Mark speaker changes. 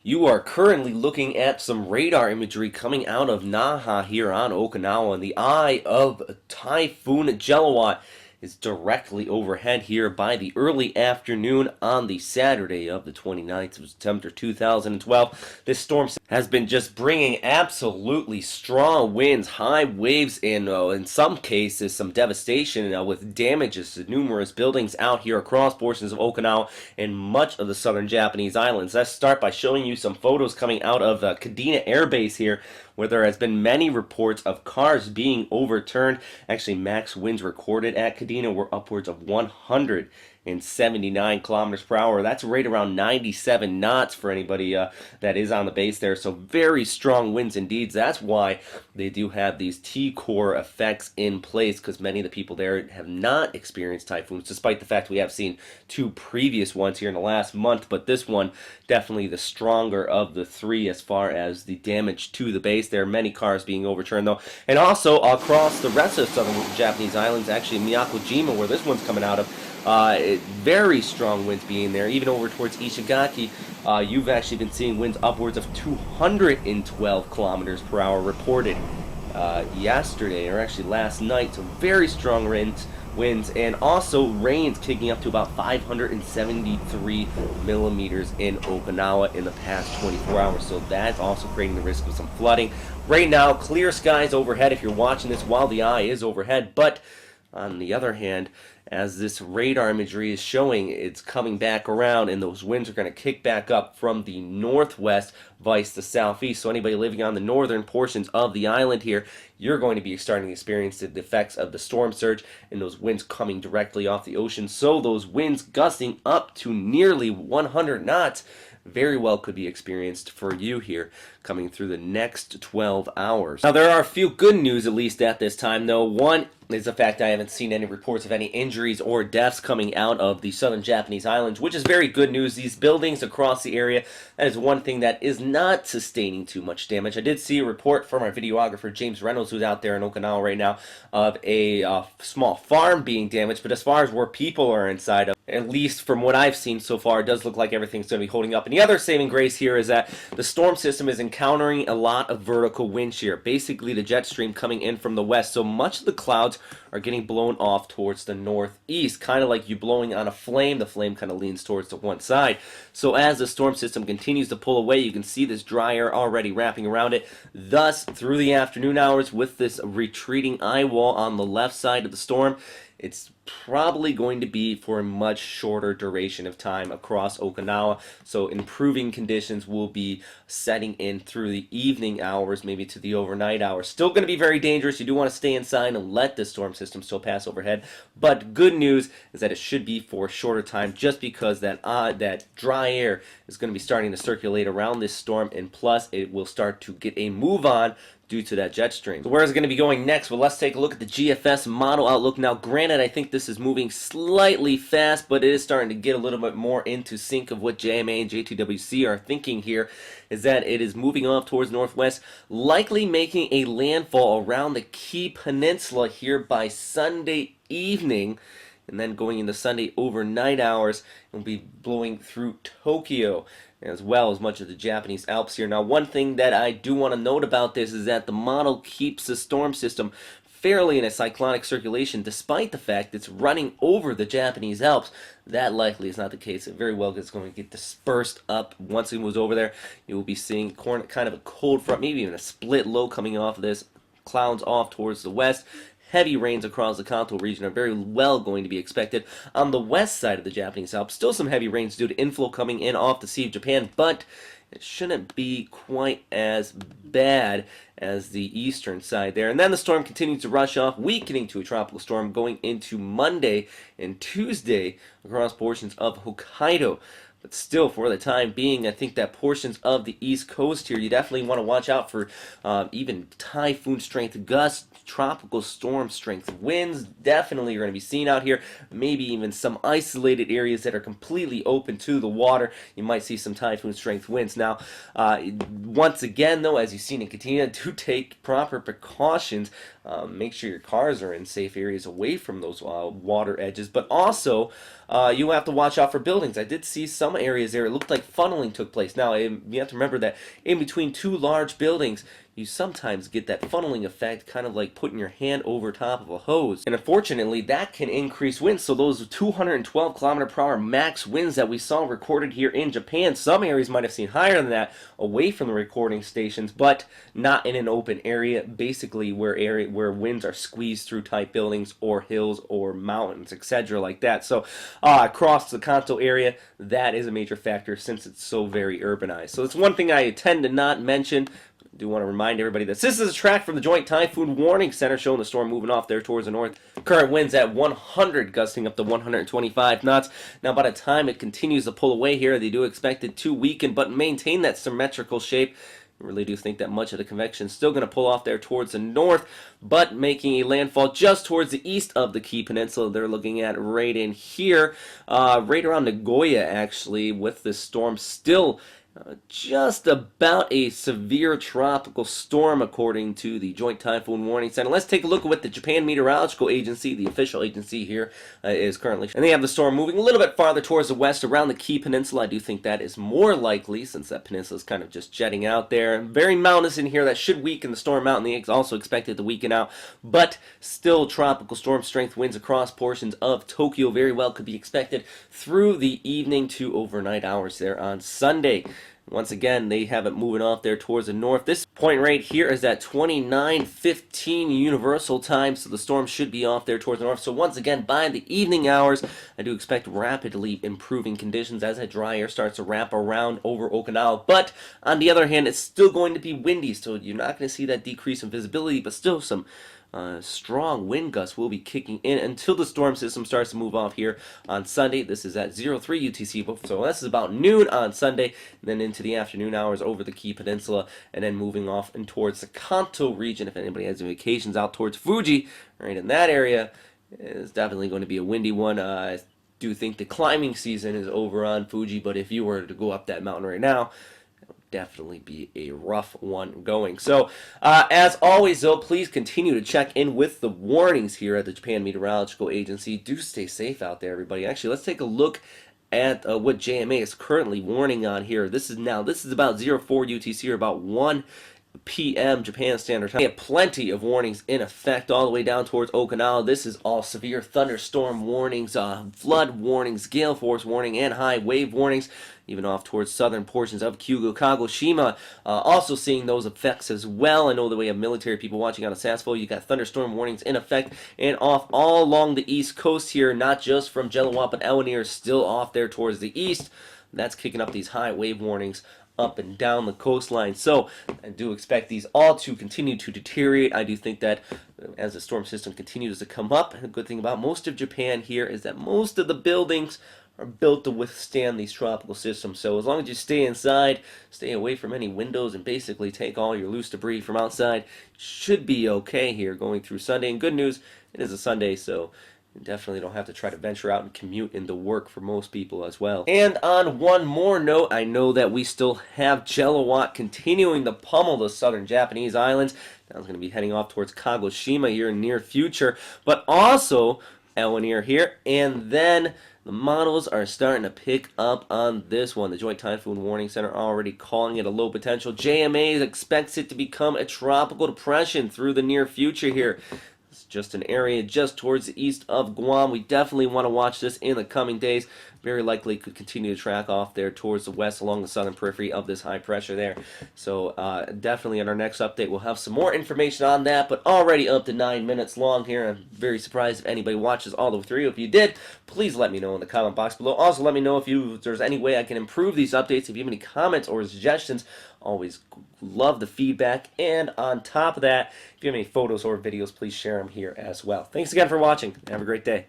Speaker 1: You are currently looking at some radar imagery coming out of Naha here on Okinawa, and the eye of Typhoon Jelawat is directly overhead here by the early afternoon on the Saturday of the 29th of September 2012. This storm has been just bringing absolutely strong winds, high waves, and in some cases some devastation with damages to numerous buildings out here across portions of Okinawa and much of the southern Japanese islands. Let's start by showing you some photos coming out of Kadena Air Base here, where there has been many reports of cars being overturned. Actually, max winds recorded at Kadena were upwards of 179 kilometers per hour. That's right around 97 knots for anybody that is on the base there. So very strong winds indeed. That's why they do have these T-core effects in place, because many of the people there have not experienced typhoons, despite the fact we have seen two previous ones here in the last month. But this one definitely the stronger of the three as far as the damage to the base. There are many cars being overturned though, and also across the rest of the southern Japanese islands, actually Miyakojima, where this one's coming out of, very strong winds being there. Even over towards Ishigaki, you've actually been seeing winds upwards of 212 kilometers per hour reported yesterday, or actually last night. So very strong winds, and also rains kicking up to about 573 millimeters in Okinawa in the past 24 hours. So that's also creating the risk of some flooding. Right now, clear skies overhead if you're watching this while the eye is overhead, but on the other hand, as this radar imagery is showing, it's coming back around, and those winds are going to kick back up from the northwest vice the southeast. So anybody living on the northern portions of the island here, you're going to be starting to experience the effects of the storm surge and those winds coming directly off the ocean. So those winds gusting up to nearly 100 knots very well could be experienced for you here coming through the next 12 hours. Now, there are a few good news, at least at this time, though. One is the fact I haven't seen any reports of any injuries or deaths coming out of the southern Japanese islands, which is very good news. These buildings across the area, that is one thing that is not sustaining too much damage. I did see a report from our videographer James Reynolds, who's out there in Okinawa right now, of a small farm being damaged, but as far as where people are inside of, at least from what I've seen so far, it does look like everything's going to be holding up. And the other saving grace here is that the storm system is encountering a lot of vertical wind shear, basically the jet stream coming in from the west. So much of the clouds are getting blown off towards the northeast, kind of like you blowing on a flame. The flame kind of leans towards the one side. So as the storm system continues to pull away, you can see this dry air already wrapping around it. Thus, through the afternoon hours, with this retreating eye wall on the left side of the storm, it's probably going to be for a much shorter duration of time across Okinawa. So improving conditions will be setting in through the evening hours, maybe to the overnight hours. Still going to be very dangerous. You do want to stay inside and let the storm system still pass overhead. But good news is that it should be for a shorter time, just because that dry air is going to be starting to circulate around this storm, and plus it will start to get a move on due to that jet stream. So where is it going to be going next? Well, let's take a look at the GFS model outlook. Now, granted, I think this is moving slightly fast, but it is starting to get a little bit more into sync of what JMA and JTWC are thinking here, is that it is moving off towards northwest, likely making a landfall around the Key Peninsula here by Sunday evening, and then going into Sunday overnight hours, and will be blowing through Tokyo, as well as much of the Japanese Alps here. Now, one thing that I do want to note about this is that the model keeps the storm system fairly in a cyclonic circulation, despite the fact it's running over the Japanese Alps. That likely is not the case. It very well is going to get dispersed up. Once it moves over there, you will be seeing kind of a cold front, maybe even a split low coming off of this. Clouds off towards the west. Heavy rains across the Kanto region are very well going to be expected. On the west side of the Japanese Alps, still some heavy rains due to inflow coming in off the Sea of Japan, but it shouldn't be quite as bad as the eastern side there. And then the storm continues to rush off, weakening to a tropical storm going into Monday and Tuesday across portions of Hokkaido. But still, for the time being, I think that portions of the East Coast here, you definitely want to watch out for even typhoon strength gusts, tropical storm strength winds. Definitely are going to be seen out here. Maybe even some isolated areas that are completely open to the water. You might see some typhoon strength winds. Now, once again, though, as you've seen in Katina, do take proper precautions. Make sure your cars are in safe areas away from those water edges, but also you have to watch out for buildings. I did see some areas there. It looked like funneling took place. Now, you have to remember that in between two large buildings, you sometimes get that funneling effect, kind of like putting your hand over top of a hose. And unfortunately, that can increase winds. So those 212 kilometer per hour max winds that we saw recorded here in Japan, some areas might have seen higher than that away from the recording stations, but not in an open area, basically where winds are squeezed through tight buildings or hills or mountains, etc. like that. So across the Kanto area, that is a major factor since it's so very urbanized. So it's one thing I tend to not mention. I do want to remind everybody that this is a track from the Joint Typhoon Warning Center showing the storm moving off there towards the north. Current winds at 100, gusting up to 125 knots. Now, by the time it continues to pull away here, they do expect it to weaken but maintain that symmetrical shape. I really do think that much of the convection is still going to pull off there towards the north, but making a landfall just towards the east of the Kii Peninsula. They're looking at right in here, right around Nagoya, actually, with this storm still just about a severe tropical storm, according to the Joint Typhoon Warning Center. Let's take a look at what the Japan Meteorological Agency, the official agency here, is currently. And they have the storm moving a little bit farther towards the west around the Kii Peninsula. I do think that is more likely since that peninsula is kind of just jetting out there. Very mountainous in here. That should weaken the storm out, and they also expect it to weaken out. But still, tropical storm strength winds across portions of Tokyo very well could be expected through the evening to overnight hours there on Sunday. Once again, they have it moving off there towards the north. This point right here is at 29:15 Universal Time, so the storm should be off there towards the north. So once again, by the evening hours, I do expect rapidly improving conditions as that dry air starts to wrap around over Okinawa. But on the other hand, it's still going to be windy, so you're not going to see that decrease in visibility, but still some strong wind gusts will be kicking in until the storm system starts to move off here on Sunday. This is at 03 UTC, so this is about noon on Sunday, and then into the afternoon hours over the Kii Peninsula, and then moving off and towards the Kanto region. If anybody has any vacations out towards Fuji, right in that area, it's definitely going to be a windy one. I do think the climbing season is over on Fuji, but if you were to go up that mountain right now, definitely be a rough one going. So, as always, though, please continue to check in with the warnings here at the Japan Meteorological Agency. Do stay safe out there, everybody. Actually, let's take a look at what JMA is currently warning on here. This is about 04 UTC, or about 1 p.m. Japan Standard Time. We have plenty of warnings in effect all the way down towards Okinawa. This is all severe thunderstorm warnings, flood warnings, gale force warning, and high wave warnings, even off towards southern portions of Kyushu, Kagoshima. Also seeing those effects as well. I know that we have military people watching out of Sasebo. You got thunderstorm warnings in effect and off all along the east coast here, not just from Jelawat, but Elwanir is still off there towards the east. That's kicking up these high wave warnings up and down the coastline. So I do expect these all to continue to deteriorate. I do think that as the storm system continues to come up, the good thing about most of Japan here is that most of the buildings are built to withstand these tropical systems. So as long as you stay inside, stay away from any windows, and basically take all your loose debris from outside, should be okay here going through Sunday. And good news, it is a Sunday, so you definitely don't have to try to venture out and commute into work for most people as well. And on one more note, I know that we still have Jelawat continuing to pummel the southern Japanese islands. Now it's going to be heading off towards Kagoshima here in near future, but also Elwanir here, and then the models are starting to pick up on this one. The Joint Typhoon Warning Center already calling it a low potential. JMA expects it to become a tropical depression through the near future here. It's just an area just towards the east of Guam. We definitely want to watch this in the coming days. Very likely could continue to track off there towards the west along the southern periphery of this high pressure there. So definitely in our next update we'll have some more information on that, but already up to 9 minutes long here. I'm very surprised if anybody watches all the way through. If you did, please let me know in the comment box below. Also let me know if there's any way I can improve these updates. If you have any comments or suggestions, always love the feedback. And on top of that, if you have any photos or videos, please share them here as well. Thanks again for watching. Have a great day.